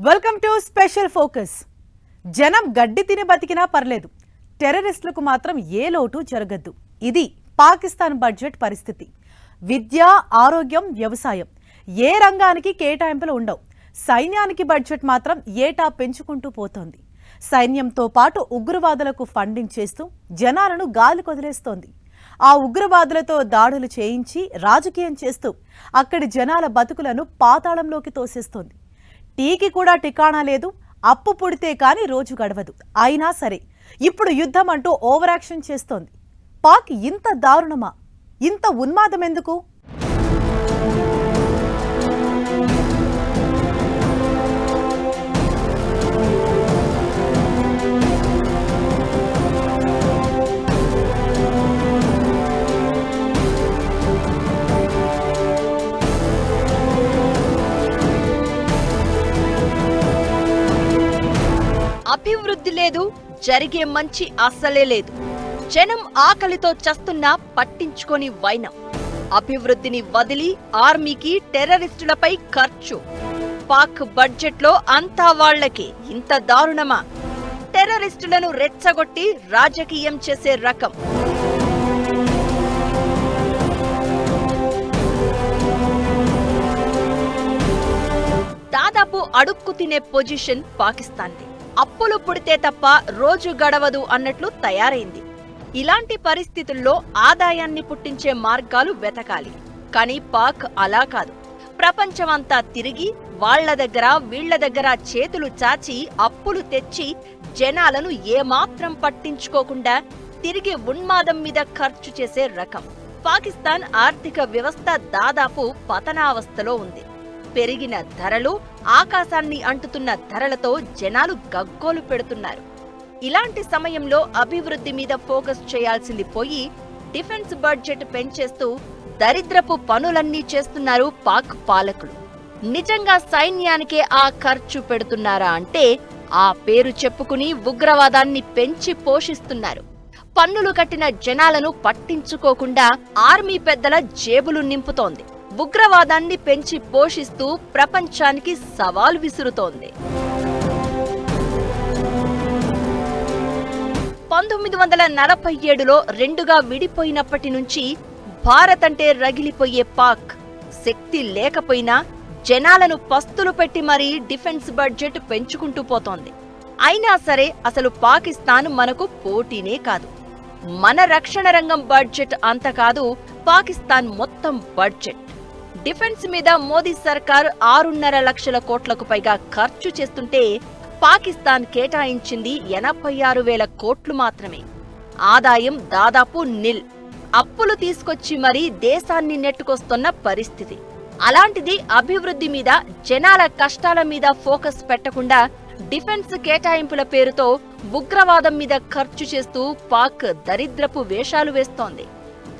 Welcome to special focus. జనం గడ్డి తిని బతికినా పర్లేదు, టెర్రరిస్టులకు మాత్రం ఏ లోటు జరగద్దు. ఇది పాకిస్తాన్ బడ్జెట్ పరిస్థితి. విద్య, ఆరోగ్యం, వ్యవసాయం ఏ రంగానికి కేటాయింపులు ఉండవు. సైన్యానికి బడ్జెట్ మాత్రం ఏటా పెంచుకుంటూ పోతోంది. సైన్యంతో పాటు ఉగ్రవాదులకు ఫండింగ్ చేస్తూ జనాలను గాలి కొదిలేస్తోంది. ఆ ఉగ్రవాదులతో దాడులు చేయించి రాజకీయం చేస్తూ అక్కడి జనాల బతుకులను పాతాళంలోకి తోసేస్తోంది. టీకి కూడా ఠికాణా లేదు. అప్పు పుడితే కాని రోజు గడవదు. అయినా సరే ఇప్పుడు యుద్ధం అంటూ ఓవర్ యాక్షన్ చేస్తోంది. పాక్ ఇంత దారుణమా? ఇంత ఉన్మాదం ఎందుకు? అభివృద్ధి లేదు, జరిగే మంచి అస్సలే లేదు. జనం ఆకలితో చస్తున్నా పట్టించుకొని వైనం. అభివృద్ధిని వదిలి ఆర్మీకి, టెర్రరిస్టులపై ఖర్చు. పాక్ బడ్జెట్లో అంతా వాళ్లకే. ఇంత దారుణమా? టెర్రరిస్టులను రెచ్చగొట్టి రాజకీయం చేసే రకం. దాదాపు అడుక్కు తినే పొజిషన్ పాకిస్తాన్ది. అప్పులు పుడితే తప్ప రోజు గడవదు అన్నట్లు తయారైంది. ఇలాంటి పరిస్థితుల్లో ఆదాయాన్ని పుట్టించే మార్గాలు వెతకాలి. కానీ పాక్ అలా కాదు. ప్రపంచమంతా తిరిగి వాళ్ల దగ్గర వీళ్ల దగ్గర చేతులు చాచి అప్పులు తెచ్చి జనాలను ఏమాత్రం పట్టించుకోకుండా తిరిగి ఉన్మాదం మీద ఖర్చు చేసే రకం. పాకిస్తాన్ ఆర్థిక వ్యవస్థ దాదాపు పతనావస్థలో ఉంది. పెరిగిన ధరలు, ఆకాశాన్ని అంటుతున్న ధరలతో జనాలు గగ్గోలు పెడుతున్నారు. ఇలాంటి సమయంలో అభివృద్ధి మీద ఫోకస్ చేయాల్సింది పోయి డిఫెన్స్ బడ్జెట్ పెంచేస్తూ దరిద్రపు పనులన్నీ చేస్తున్నారు పాక్ పాలకులు. నిజంగా సైన్యానికే ఆ ఖర్చు పెడుతున్నారా అంటే ఆ పేరు చెప్పుకుని ఉగ్రవాదాన్ని పెంచి పోషిస్తున్నారు. పన్నులు కట్టిన జనాలను పట్టించుకోకుండా ఆర్మీ పెద్దల జేబులు నింపుతోంది. ఉగ్రవాదాన్ని పెంచి పోషిస్తూ ప్రపంచానికి సవాల్ విసురుతోంది. 1947లో రెండుగా విడిపోయినప్పటి నుంచి భారత్ అంటే రగిలిపోయే పాక్ శక్తి లేకపోయినా జనాలను పస్తులు పెట్టి మరీ డిఫెన్స్ బడ్జెట్ పెంచుకుంటూ పోతోంది. అయినా సరే అసలు పాకిస్తాన్ మనకు పోటీనే కాదు. మన రక్షణ రంగం బడ్జెట్ అంత కాదు, పాకిస్తాన్ మొత్తం బడ్జెట్. డిఫెన్స్ మీద మోదీ సర్కార్ 6.5 లక్షల కోట్లకు పైగా ఖర్చు చేస్తుంటే పాకిస్తాన్ కేటాయించింది 86,000 కోట్లు మాత్రమే. ఆదాయం దాదాపు నిల్. అప్పులు తీసుకొచ్చి మరీ దేశాన్ని నెట్టుకొస్తున్న పరిస్థితి. అలాంటిది అభివృద్ధి మీద, జనాల కష్టాల మీద ఫోకస్ పెట్టకుండా డిఫెన్స్ కేటాయింపుల పేరుతో ఉగ్రవాదం మీద ఖర్చు చేస్తూ పాక్ దరిద్రపు వేషాలు వేస్తోంది.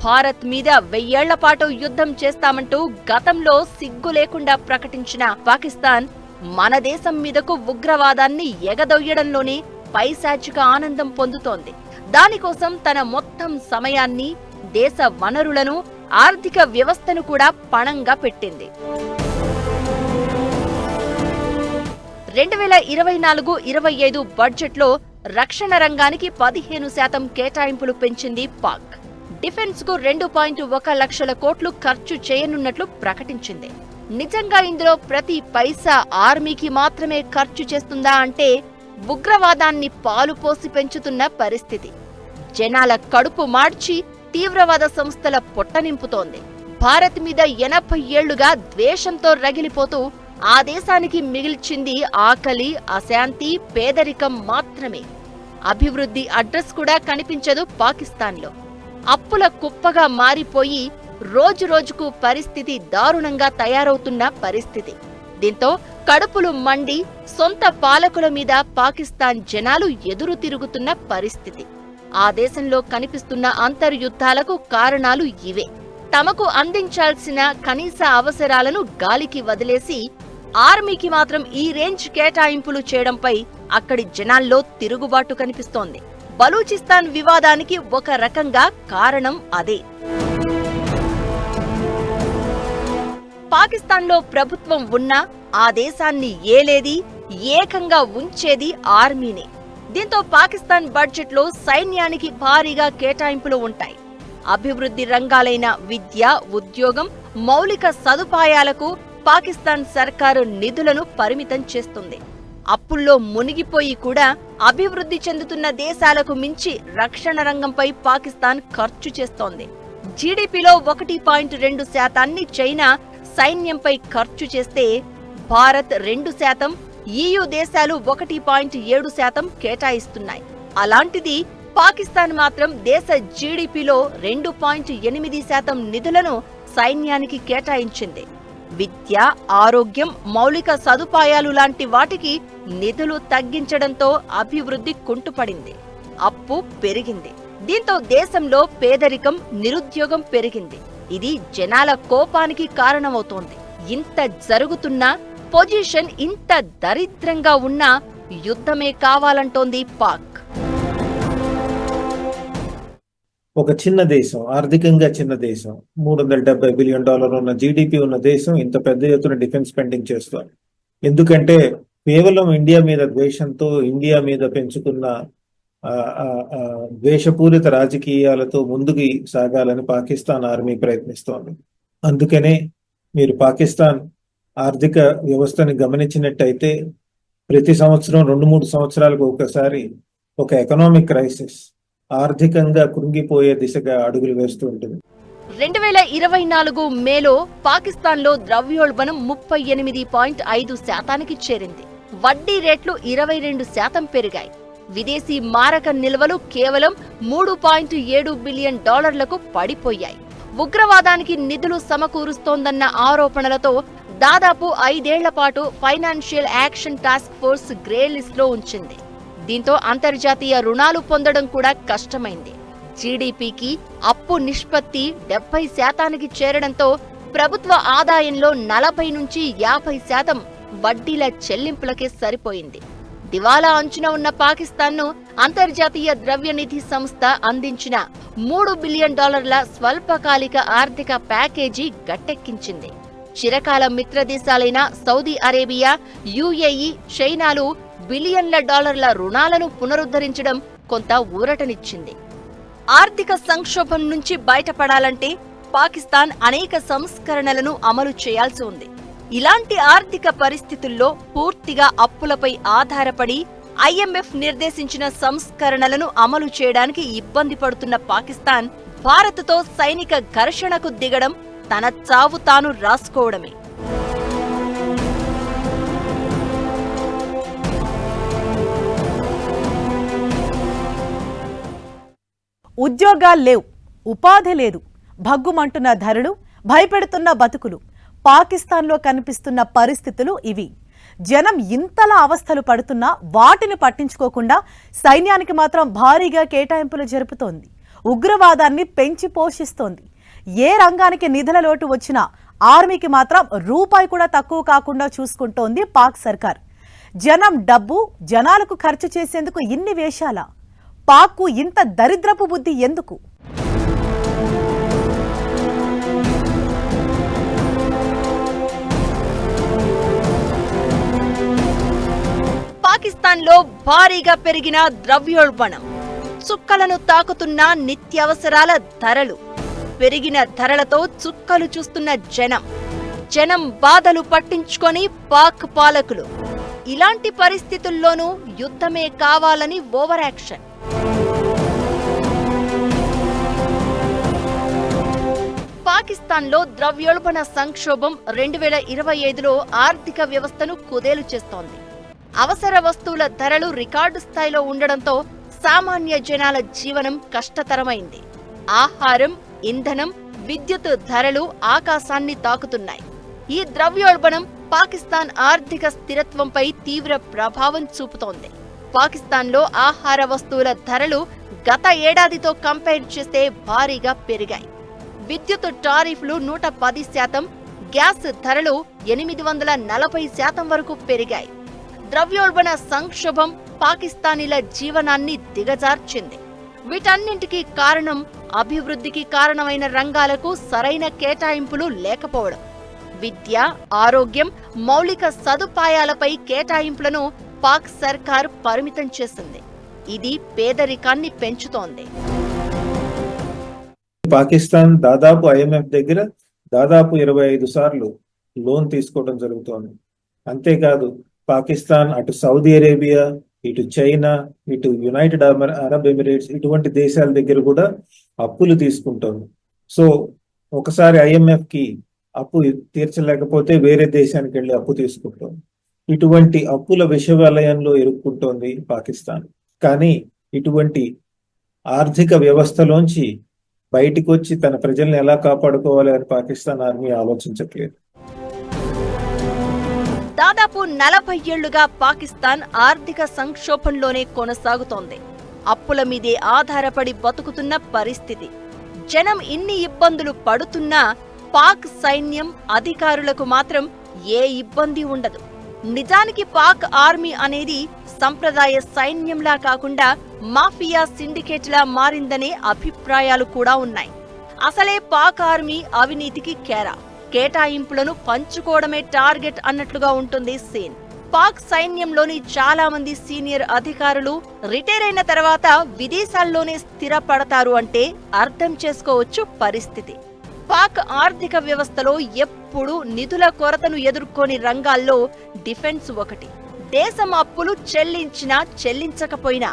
భారత్ మీద 1000 ఏళ్ల పాటు యుద్ధం చేస్తామంటూ గతంలో సిగ్గు లేకుండా ప్రకటించిన పాకిస్తాన్ మన దేశం మీదకు ఉగ్రవాదాన్ని ఎగదొయ్యడంలోనే పైశాచిక ఆనందం పొందుతోంది. దానికోసం తన మొత్తం సమయాన్ని, దేశ వనరులను, ఆర్థిక వ్యవస్థను కూడా పణంగా పెట్టింది. 2024-25 బడ్జెట్లో రక్షణ రంగానికి 15% కేటాయింపులు పెంచింది పాక్. డిఫెన్స్ కు 2.1 లక్షల కోట్లు ఖర్చు చేయనున్నట్లు ప్రకటించింది. నిజంగా ఇందులో ప్రతి పైసా ఆర్మీకి మాత్రమే ఖర్చు చేస్తుందా అంటే ఉగ్రవాదాన్ని పాలు పోసి పెంచుతున్న పరిస్థితి. జనాల కడుపు మార్చి తీవ్రవాద సంస్థల పొట్టనింపుతోంది. భారత్ మీద 80 ఏళ్లుగా ద్వేషంతో రగిలిపోతూ ఆ దేశానికి మిగిల్చింది ఆకలి, అశాంతి, పేదరికం మాత్రమే. అభివృద్ధి అడ్రస్ కూడా కనిపించదు పాకిస్తాన్లో. అప్పుల కుప్పగా మారిపోయి రోజురోజుకు పరిస్థితి దారుణంగా తయారవుతున్న పరిస్థితి. దీంతో కడుపులు మండి సొంత పాలకుల మీద పాకిస్తాన్ జనాలు ఎదురు తిరుగుతున్న పరిస్థితి. ఆ దేశంలో కనిపిస్తున్న అంతర్యుద్ధాలకు కారణాలు ఇవే. తమకు అందించాల్సిన కనీస అవసరాలను గాలికి వదిలేసి ఆర్మీకి మాత్రం ఈ రేంజ్ కేటాయింపులు చేయడంపై అక్కడి జనాల్లో తిరుగుబాటు కనిపిస్తోంది. బలూచిస్తాన్ వివాదానికి ఒక రకంగా కారణం అదే. పాకిస్తాన్లో ప్రభుత్వం ఉన్నా ఆ దేశాన్ని ఏలేది, ఏకంగా ఉంచేది ఆర్మీని. దీంతో పాకిస్తాన్ బడ్జెట్లో సైన్యానికి భారీగా కేటాయింపులు ఉంటాయి. అభివృద్ధి రంగాలైన విద్య, ఉద్యోగం, మౌలిక సదుపాయాలకు పాకిస్తాన్ సర్కారు నిధులను పరిమితం చేస్తుంది. అప్పుల్లో మునిగిపోయి కూడా అభివృద్ధి చెందుతున్న దేశాలకు మించి రక్షణ రంగంపై పాకిస్తాన్ ఖర్చు చేస్తోంది. జీడీపీలో 1.2% చైనా సైన్యంపై ఖర్చు చేస్తే భారత్ 2%, EU దేశాలు 1.7% కేటాయిస్తున్నాయి. అలాంటిది పాకిస్తాన్ మాత్రం దేశ జీడీపీలో 2.8% నిధులను సైన్యానికి కేటాయించింది. విద్య, ఆరోగ్యం, మౌలిక సదుపాయాలు లాంటి వాటికి నిధులు తగ్గించడంతో అభివృద్ధి కుంటుపడింది, అప్పు పెరిగింది. దీంతో దేశంలో పేదరికం, నిరుద్యోగం పెరిగింది. ఇది జనాల కోపానికి కారణమవుతోంది. ఇంత జరుగుతున్నా, పొజిషన్ ఇంత దరిద్రంగా ఉన్నా యుద్ధమే కావాలంటోంది పాక్. ఒక చిన్న దేశం, ఆర్థికంగా చిన్న దేశం, $370 బిలియన్ ఉన్న జీడిపి ఉన్న దేశం ఇంత పెద్ద ఎత్తున డిఫెన్స్ స్పెండింగ్ చేస్తోంది. ఎందుకంటే కేవలం ఇండియా మీద ద్వేషంతో, ఇండియా మీద పెంచుకున్న ద్వేషపూరిత రాజకీయాలతో ముందుకు సాగాలని పాకిస్తాన్ ఆర్మీ ప్రయత్నిస్తోంది. అందుకనే మీరు పాకిస్తాన్ ఆర్థిక వ్యవస్థని గమనించినట్టయితే ప్రతి సంవత్సరం 2-3 సంవత్సరాలకు ఒకసారి ఒక ఎకనామిక్ క్రైసిస్, ఆర్థికంగా కృంగిపోయే దిశగా అడుగులు వేస్తూ ఉంటుంది. 2024 మేలో పాకిస్తాన్లో ద్రవ్యోల్బణం 38.5% చేరింది. వడ్డీ రేట్లు 22% పెరిగాయి. విదేశీ మారక నిల్వలు కేవలం $3.7 బిలియన్ పడిపోయాయి. ఉగ్రవాదానికి నిధులు సమకూరుస్తోందన్న ఆరోపణలతో దాదాపు 5 ఏళ్ల పాటు financial action task force grey లిస్ట్లో ఉంచింది. దీంతో అంతర్జాతీయ రుణాలు పొందడం కూడా కష్టమైంది. జీడీపీకి అప్పు నిష్పత్తి 70% చేరడంతో ప్రభుత్వ ఆదాయంలో 40-50% వడ్డీల చెల్లింపులకే సరిపోయింది. దివాలా అంచున ఉన్న పాకిస్తాన్ను అంతర్జాతీయ ద్రవ్యనిధి సంస్థ అందించిన $3 బిలియన్ స్వల్పకాలిక ఆర్థిక ప్యాకేజీ గట్టెక్కించింది. చిరకాల మిత్రదేశాలైన సౌదీ అరేబియా, యుఏఈ, చైనాలు బిలియన్ల డాలర్ల రుణాలను పునరుద్ధరించడం కొంత ఊరటనిచ్చింది. ఆర్థిక సంక్షోభం నుంచి బయటపడాలంటే పాకిస్తాన్ అనేక సంస్కరణలను అమలు చేయాల్సి ఉంది. ఇలాంటి ఆర్థిక పరిస్థితుల్లో పూర్తిగా అప్పులపై ఆధారపడి IMF నిర్దేశించిన సంస్కరణలను అమలు చేయడానికి ఇబ్బంది పడుతున్న పాకిస్తాన్ భారత్తో సైనిక ఘర్షణకు దిగడం తన చావు తాను రాసుకోవడమే. ఉద్యోగాలు లేవు, ఉపాధి లేదు, భగ్గుమంటున్న ధరలు, భయపెడుతున్న బతుకులు. పాకిస్తాన్లో కనిపిస్తున్న పరిస్థితులు ఇవి. జనం ఇంతలా అవస్థలు పడుతున్నా వాటిని పట్టించుకోకుండా సైన్యానికి మాత్రం భారీగా కేటాయింపులు జరుపుతోంది. ఉగ్రవాదాన్ని పెంచి పోషిస్తోంది. ఏ రంగానికి నిధుల లోటు వచ్చినా ఆర్మీకి మాత్రం రూపాయి కూడా తక్కువ కాకుండా చూసుకుంటోంది పాక్ సర్కార్. జనం డబ్బు జనాలకు ఖర్చు చేసేందుకు ఇన్ని వేషాల? పాక్కు ఇంత దరిద్రపు బుద్ధి ఎందుకు? పాకిస్తాన్లో భారీగా పెరిగిన ద్రవ్యోల్బణం, చుక్కలను తాకుతున్న నిత్యావసరాల ధరలు, పెరిగిన ధరలతో చుక్కలు చూస్తున్న జనం బాధలు పట్టించుకొని పాక్ పాలకులు. ఇలాంటి పరిస్థితుల్లోనూ యుద్ధమే కావాలని ఓవర్ యాక్షన్. పాకిస్తాన్లో ద్రవ్యోల్బణ సంక్షోభం 2025లో ఆర్థిక వ్యవస్థను కుదేలు చేస్తోంది. అవసర వస్తువుల ధరలు రికార్డు స్థాయిలో ఉండడంతో సామాన్య జనాల జీవనం కష్టతరమైంది. ఆహారం, ఇంధనం, విద్యుత్ ధరలు ఆకాశాన్ని తాకుతున్నాయి. ఈ ద్రవ్యోల్బణం పాకిస్తాన్ ఆర్థిక స్థిరత్వంపై తీవ్ర ప్రభావం చూపుతోంది. పాకిస్తాన్లో ఆహార వస్తువుల ధరలు గత ఏడాదితో కంపేర్ చేస్తే భారీగా పెరిగాయి. విద్యుత్ టారిఫ్లు 110%, గ్యాస్ ధరలు 840% వరకు పెరిగాయి. ద్రవ్యోల్బణ సంక్షోభం పాకిస్తానీల జీవనాన్ని దిగజార్చింది. వీటన్నింటికీ కారణం అభివృద్ధికి కారణమైన రంగాలకు సరైన కేటాయింపులు లేకపోవడం. విద్య, ఆరోగ్యం, మౌలిక సదుపాయాలపై కేటాయింపులను పాక్ సర్కార్ పరిమితం చేసింది. ఇది పేదరికాన్ని పెంచుతోంది. పాకిస్తాన్ దాదాపు IMF దగ్గర దాదాపు 25 సార్లు లోన్ తీసుకోవడం జరుగుతోంది. అంతేకాదు పాకిస్తాన్ అటు సౌదీ అరేబియా, ఇటు చైనా, ఇటు యునైటెడ్ అరబ్ ఎమిరేట్స్ ఇటువంటి దేశాల దగ్గర కూడా అప్పులు తీసుకుంటోంది. సో ఒకసారి IMF కి అప్పు తీర్చలేకపోతే వేరే దేశానికి వెళ్ళి అప్పు తీసుకుంటోంది. ఇటువంటి అప్పుల విషవలయంలో ఇరుక్కుంటోంది పాకిస్తాన్. కానీ ఇటువంటి ఆర్థిక వ్యవస్థలోంచి బయటికి వచ్చి తన ప్రజల్ని ఎలా కాపాడుకోవాలి అని పాకిస్తాన్ ఆర్మీ ఆలోచించట్లేదు. దాదాపు 40 ఏళ్లుగా పాకిస్తాన్ ఆర్థిక సంక్షోభంలోనే కొనసాగుతోంది. అప్పుల మీదే ఆధారపడి బతుకుతున్న పరిస్థితి. జనం ఇన్ని ఇబ్బందులు పడుతున్నా పాక్ సైన్యం, అధికారులకు మాత్రం ఏ ఇబ్బంది ఉండదు. నిజానికి పాక్ ఆర్మీ అనేది సంప్రదాయ సైన్యంలా కాకుండా మాఫియా సిండికేట్లా మారిందనే అభిప్రాయాలు కూడా ఉన్నాయి. అసలే పాక్ ఆర్మీ అవినీతికి కేటాయింపులను పంచుకోవడమే టార్గెట్ అన్నట్లుగా ఉంటుంది సీన్. పాక్ సైన్యంలోని చాలా మంది సీనియర్ అధికారులు రిటైర్ అయిన తర్వాత విదేశాల్లోనే స్థిరపడతారు అంటే అర్థం చేసుకోవచ్చు పరిస్థితి. పాక్ ఆర్థిక వ్యవస్థలో ఎప్పుడూ నిధుల కొరతను ఎదుర్కోని రంగాల్లో డిఫెన్స్ ఒకటి. దేశం అప్పులు చెల్లించినా చెల్లించకపోయినా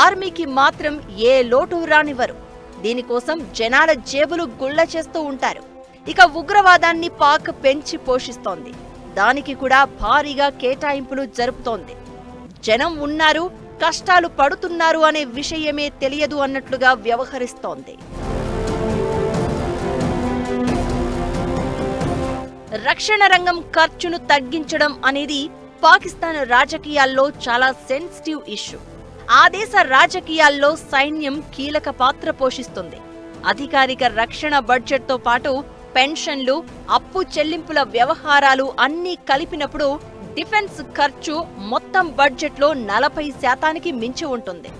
ఆర్మీకి మాత్రం ఏ లోటు రానివ్వరు. దీనికోసం జనాల జేబులు గుళ్ళ చేస్తూ ఉంటారు. ఇక ఉగ్రవాదాన్ని పాక్ పెంచి పోషిస్తోంది. దానికి కూడా భారీగా కేటాయింపులు జరుపుతోంది. జనం ఉన్నారు, కష్టాలు పడుతున్నారు అనే విషయమే తెలియదు అన్నట్లుగా వ్యవహరిస్తోంది. రక్షణ రంగం ఖర్చును తగ్గించడం అనేది పాకిస్తాన్ రాజకీయాల్లో చాలా సెన్సిటివ్ ఇష్యూ. ఆ దేశ రాజకీయాల్లో సైన్యం కీలక పాత్ర పోషిస్తుంది. అధికారిక రక్షణ బడ్జెట్తో పాటు పెన్షన్లు, అప్పు చెల్లింపుల వ్యవహారాలు అన్నీ కలిపినప్పుడు డిఫెన్స్ ఖర్చు మొత్తం బడ్జెట్లో 40% మించి ఉంటుంది.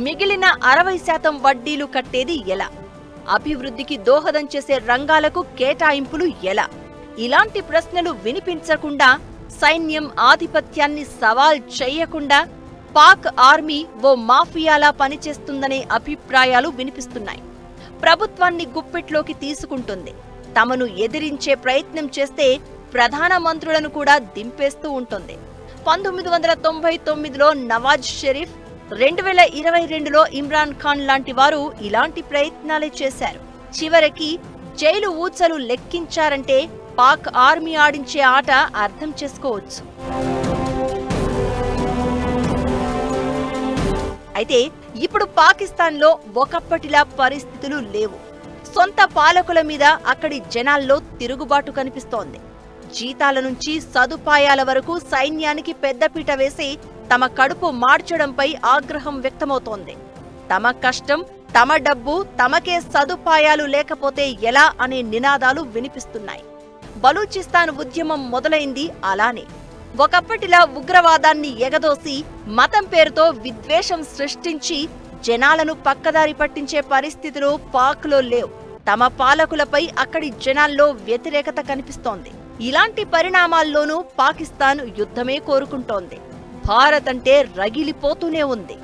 మిగిలిన 60% వడ్డీలు కట్టేది ఎలా? అభివృద్ధికి దోహదం చేసే రంగాలకు కేటాయింపులు ఎలా? ఇలాంటి ప్రశ్నలు వినిపించకుండా, సైన్యం ఆధిపత్యాన్ని సవాల్ చేయకుండా పాక్ ఆర్మీ ఓ మాఫియాలా పనిచేస్తుందనే అభిప్రాయాలు వినిపిస్తున్నాయి. ప్రభుత్వాన్ని గుప్పిట్లోకి తీసుకుంటుంది. తమను ఎదిరించే ప్రయత్నం చేస్తే ప్రధాన మంత్రులను కూడా దింపేస్తూ ఉంటుంది. 1999లో నవాజ్ షరీఫ్, 2022లో ఇమ్రాన్ ఖాన్ లాంటి వారు ఇలాంటి ప్రయత్నాలే చేశారు. చివరికి జైలు ఊచలు లెక్కించారంటే పాక్ ఆర్మీ ఆడించే ఆట అర్థం చేసుకోవచ్చు. అయితే ఇప్పుడు పాకిస్తాన్లో ఒకప్పటిలా పరిస్థితులు లేవు. సొంత పాలకుల మీద అక్కడి జనాల్లో తిరుగుబాటు కనిపిస్తోంది. జీతాల నుంచి సదుపాయాల వరకు సైన్యానికి పెద్దపీట వేసి తమ కడుపు మార్చడంపై ఆగ్రహం వ్యక్తమవుతోంది. తమ కష్టం, తమ డబ్బు, తమకే సదుపాయాలు లేకపోతే ఎలా అనే నినాదాలు వినిపిస్తున్నాయి. బలూచిస్తాన్ ఉద్యమం మొదలైంది అలానే. ఒకప్పటిలా ఉగ్రవాదాన్ని ఎగదోసి మతం పేరుతో విద్వేషం సృష్టించి జనాలను పక్కదారి పట్టించే పరిస్థితులు పాక్లో లేవు. తమ పాలకులపై అక్కడి జనాల్లో వ్యతిరేకత కనిపిస్తోంది. ఇలాంటి పరిణామాల్లోనూ పాకిస్తాన్ యుద్ధమే కోరుకుంటోంది. భారత్ అంటే రగిలిపోతూనే ఉంది.